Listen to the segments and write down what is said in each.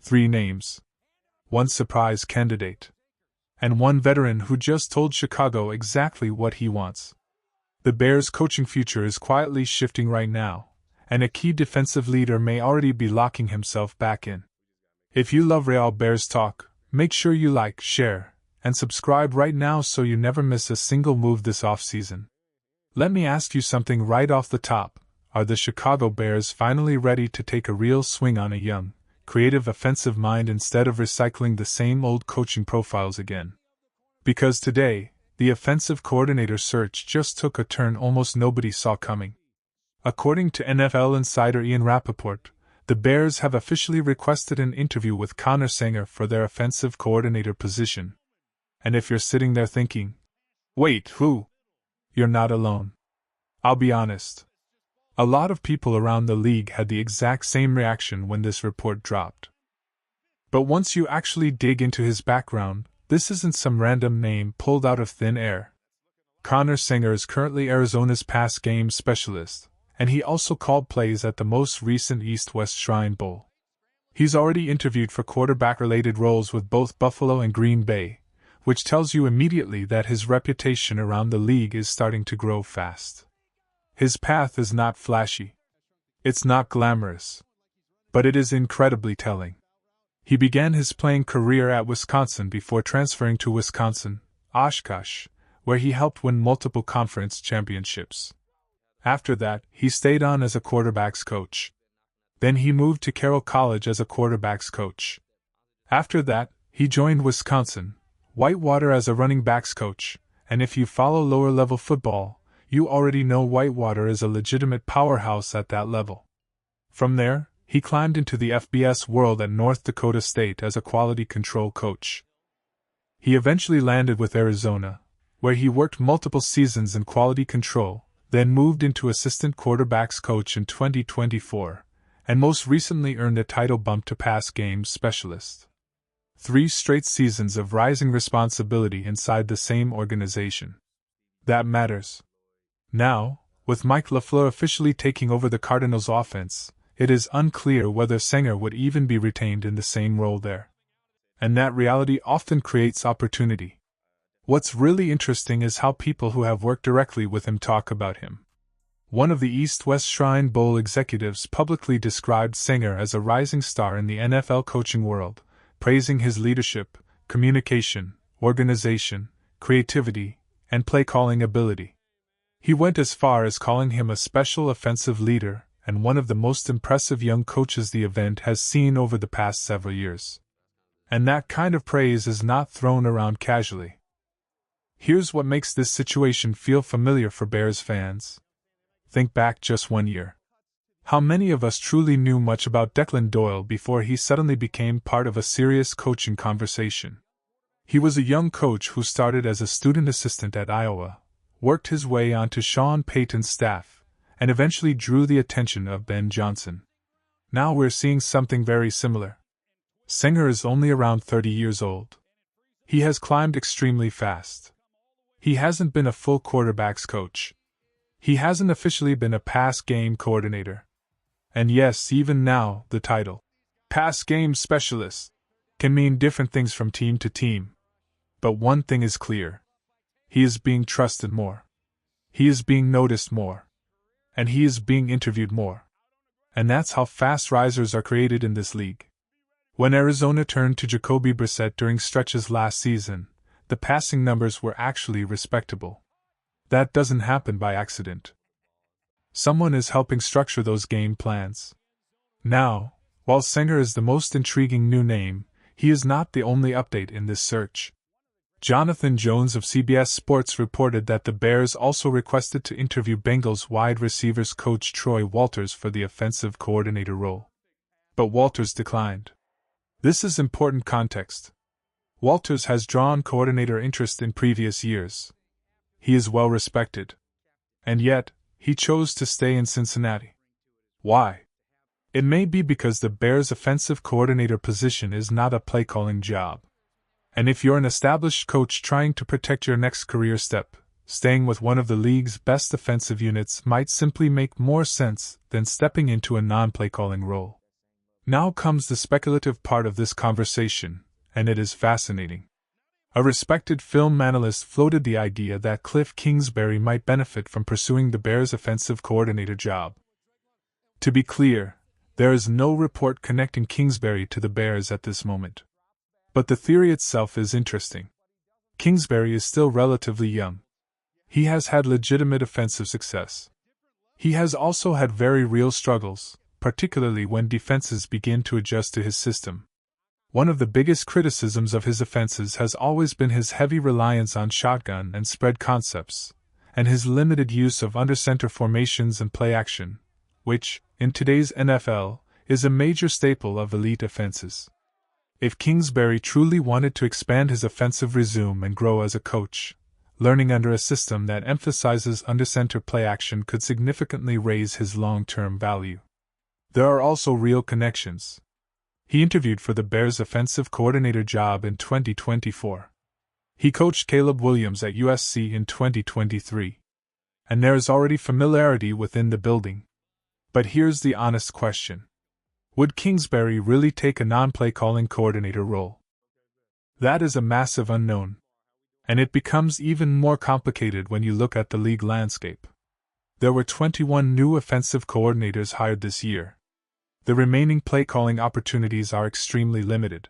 3 names. 1 surprise candidate. And 1 veteran who just told Chicago exactly what he wants. The Bears' coaching future is quietly shifting right now, and a key defensive leader may already be locking himself back in. If you love Real Bears talk, make sure you like, share, and subscribe right now so you never miss a single move this offseason. Let me ask you something right off the top. Are the Chicago Bears finally ready to take a real swing on a young, creative offensive mind instead of recycling the same old coaching profiles again? Because today, the offensive coordinator search just took a turn almost nobody saw coming. According to NFL insider Ian Rappaport, the Bears have officially requested an interview with Connor Senger for their offensive coordinator position. And if you're sitting there thinking, wait, who? You're not alone. I'll be honest. A lot of people around the league had the exact same reaction when this report dropped. But once you actually dig into his background, this isn't some random name pulled out of thin air. Connor Senger is currently Arizona's pass game specialist, and he also called plays at the most recent East-West Shrine Bowl. He's already interviewed for quarterback-related roles with both Buffalo and Green Bay, which tells you immediately that his reputation around the league is starting to grow fast. His path is not flashy. It's not glamorous. But it is incredibly telling. He began his playing career at Wisconsin before transferring to Wisconsin, Oshkosh, where he helped win multiple conference championships. After that, he stayed on as a quarterback's coach. Then he moved to Carroll College as a quarterback's coach. After that, he joined Wisconsin, Whitewater as a running backs coach, and if you follow lower-level football, you already know Whitewater is a legitimate powerhouse at that level. From there, he climbed into the FBS world at North Dakota State as a quality control coach. He eventually landed with Arizona, where he worked multiple seasons in quality control, then moved into assistant quarterbacks coach in 2024, and most recently earned a title bump to pass game specialist. 3 straight seasons of rising responsibility inside the same organization. That matters. Now, with Mike LaFleur officially taking over the Cardinals' offense, it is unclear whether Senger would even be retained in the same role there. And that reality often creates opportunity. What's really interesting is how people who have worked directly with him talk about him. One of the East-West Shrine Bowl executives publicly described Senger as a rising star in the NFL coaching world, praising his leadership, communication, organization, creativity, and play-calling ability. He went as far as calling him a special offensive leader and one of the most impressive young coaches the event has seen over the past several years. And that kind of praise is not thrown around casually. Here's what makes this situation feel familiar for Bears fans. Think back just 1 year. How many of us truly knew much about Declan Doyle before he suddenly became part of a serious coaching conversation? He was a young coach who started as a student assistant at Iowa, worked his way onto Sean Payton's staff, and eventually drew the attention of Ben Johnson. Now we're seeing something very similar. Senger is only around 30 years old. He has climbed extremely fast. He hasn't been a full quarterback's coach. He hasn't officially been a pass game coordinator. And yes, even now, the title, pass game specialist, can mean different things from team to team. But one thing is clear. He is being trusted more. He is being noticed more. And he is being interviewed more. And that's how fast risers are created in this league. When Arizona turned to Jacoby Brissett during stretches last season, the passing numbers were actually respectable. That doesn't happen by accident. Someone is helping structure those game plans. Now, while Senger is the most intriguing new name, he is not the only update in this search. Jonathan Jones of CBS Sports reported that the Bears also requested to interview Bengals wide receivers coach Troy Walters for the offensive coordinator role. But Walters declined. This is important context. Walters has drawn coordinator interest in previous years. He is well respected. And yet, he chose to stay in Cincinnati. Why? It may be because the Bears' offensive coordinator position is not a play-calling job. And if you're an established coach trying to protect your next career step, staying with one of the league's best offensive units might simply make more sense than stepping into a non-play-calling role. Now comes the speculative part of this conversation, and it is fascinating. A respected film analyst floated the idea that Kliff Kingsbury might benefit from pursuing the Bears' offensive coordinator job. To be clear, there is no report connecting Kingsbury to the Bears at this moment. But the theory itself is interesting. Kingsbury is still relatively young. He has had legitimate offensive success. He has also had very real struggles, particularly when defenses begin to adjust to his system. One of the biggest criticisms of his offenses has always been his heavy reliance on shotgun and spread concepts, and his limited use of under-center formations and play action, which, in today's NFL, is a major staple of elite offenses. If Kingsbury truly wanted to expand his offensive resume and grow as a coach, learning under a system that emphasizes under-center play action could significantly raise his long-term value. There are also real connections. He interviewed for the Bears' offensive coordinator job in 2024. He coached Caleb Williams at USC in 2023. And there is already familiarity within the building. But here's the honest question. Would Kingsbury really take a non-play calling coordinator role? That is a massive unknown. And it becomes even more complicated when you look at the league landscape. There were 21 new offensive coordinators hired this year. The remaining play-calling opportunities are extremely limited.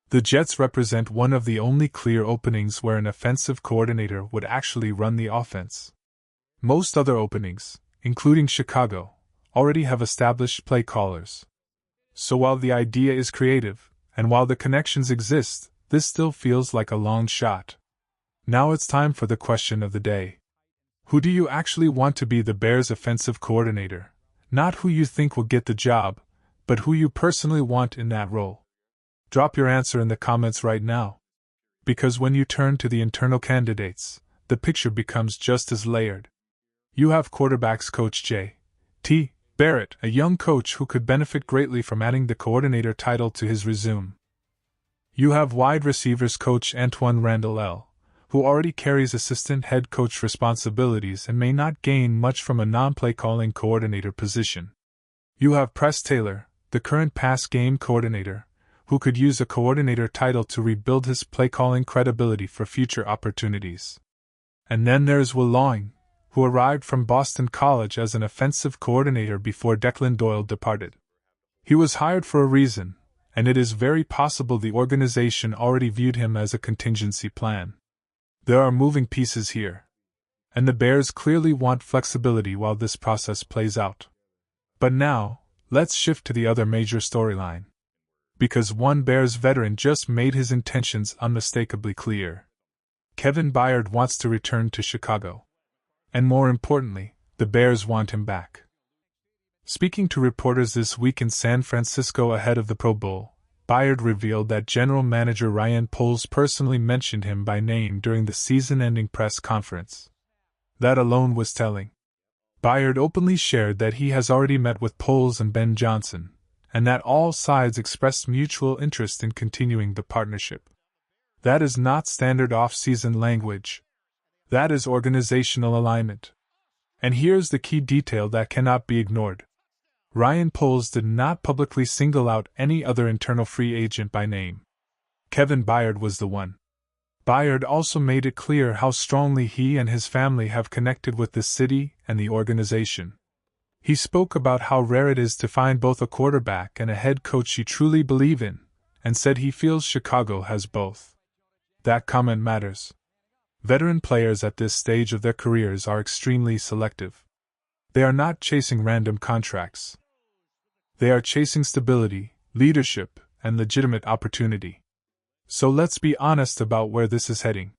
The Jets represent one of the only clear openings where an offensive coordinator would actually run the offense. Most other openings, including Chicago, already have established play callers. So while the idea is creative, and while the connections exist, this still feels like a long shot. Now it's time for the question of the day. Who do you actually want to be the Bears' offensive coordinator? Not who you think will get the job, but who you personally want in that role. Drop your answer in the comments right now. Because when you turn to the internal candidates, the picture becomes just as layered. You have quarterbacks coach J.T. Barrett, a young coach who could benefit greatly from adding the coordinator title to his resume. You have wide receivers coach Antoine Randall L., who already carries assistant head coach responsibilities and may not gain much from a non-play calling coordinator position. You have Press Taylor, the current pass game coordinator, who could use a coordinator title to rebuild his play-calling credibility for future opportunities. And then there's Will Lawing, who arrived from Boston College as an offensive coordinator before Declan Doyle departed. He was hired for a reason, and it is very possible the organization already viewed him as a contingency plan. There are moving pieces here. And the Bears clearly want flexibility while this process plays out. But now, let's shift to the other major storyline. Because one Bears veteran just made his intentions unmistakably clear. Kevin Byard wants to return to Chicago. And more importantly, the Bears want him back. Speaking to reporters this week in San Francisco ahead of the Pro Bowl, Byard revealed that General Manager Ryan Poles personally mentioned him by name during the season-ending press conference. That alone was telling. Byard openly shared that he has already met with Poles and Ben Johnson, and that all sides expressed mutual interest in continuing the partnership. That is not standard off-season language. That is organizational alignment. And here's the key detail that cannot be ignored. Ryan Poles did not publicly single out any other internal free agent by name. Kevin Byard was the one. Byard also made it clear how strongly he and his family have connected with the city and the organization. He spoke about how rare it is to find both a quarterback and a head coach you truly believe in, and said he feels Chicago has both. That comment matters. Veteran players at this stage of their careers are extremely selective. They are not chasing random contracts. They are chasing stability, leadership, and legitimate opportunity. So let's be honest about where this is heading.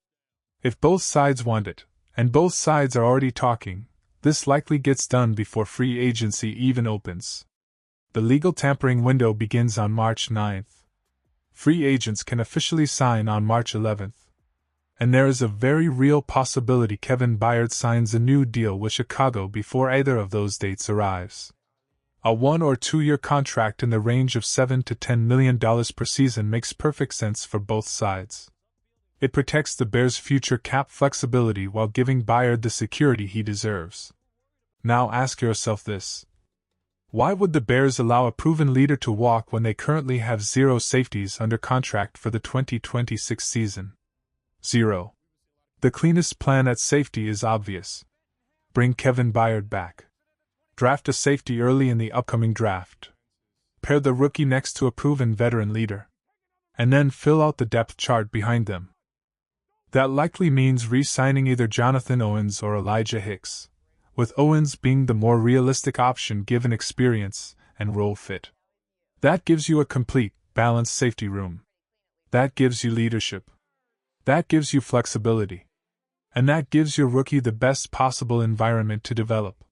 If both sides want it, and both sides are already talking, this likely gets done before free agency even opens. The legal tampering window begins on March 9th. Free agents can officially sign on March 11th. And there is a very real possibility Kevin Byard signs a new deal with Chicago before either of those dates arrives. A 1- or 2-year contract in the range of $7 to $10 million per season makes perfect sense for both sides. It protects the Bears' future cap flexibility while giving Byard the security he deserves. Now ask yourself this. Why would the Bears allow a proven leader to walk when they currently have 0 safeties under contract for the 2026 season? 0. The cleanest plan at safety is obvious. Bring Kevin Byard back. Draft a safety early in the upcoming draft. Pair the rookie next to a proven veteran leader. And then fill out the depth chart behind them. That likely means re-signing either Jonathan Owens or Elijah Hicks, with Owens being the more realistic option given experience and role fit. That gives you a complete, balanced safety room. That gives you leadership. That gives you flexibility. And that gives your rookie the best possible environment to develop.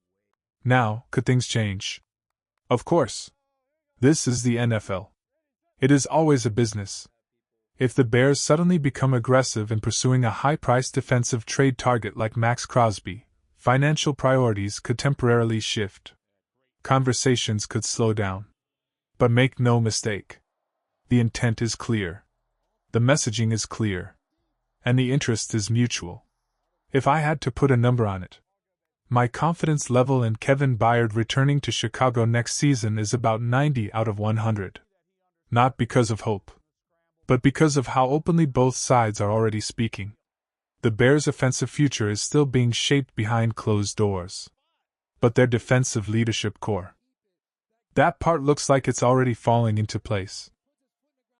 Now, could things change? Of course. This is the NFL. It is always a business. If the Bears suddenly become aggressive in pursuing a high-priced defensive trade target like Max Crosby, financial priorities could temporarily shift. Conversations could slow down. But make no mistake. The intent is clear. The messaging is clear. And the interest is mutual. If I had to put a number on it, my confidence level in Kevin Byard returning to Chicago next season is about 90 out of 100. Not because of hope, but because of how openly both sides are already speaking. The Bears' offensive future is still being shaped behind closed doors. But their defensive leadership core, that part looks like it's already falling into place.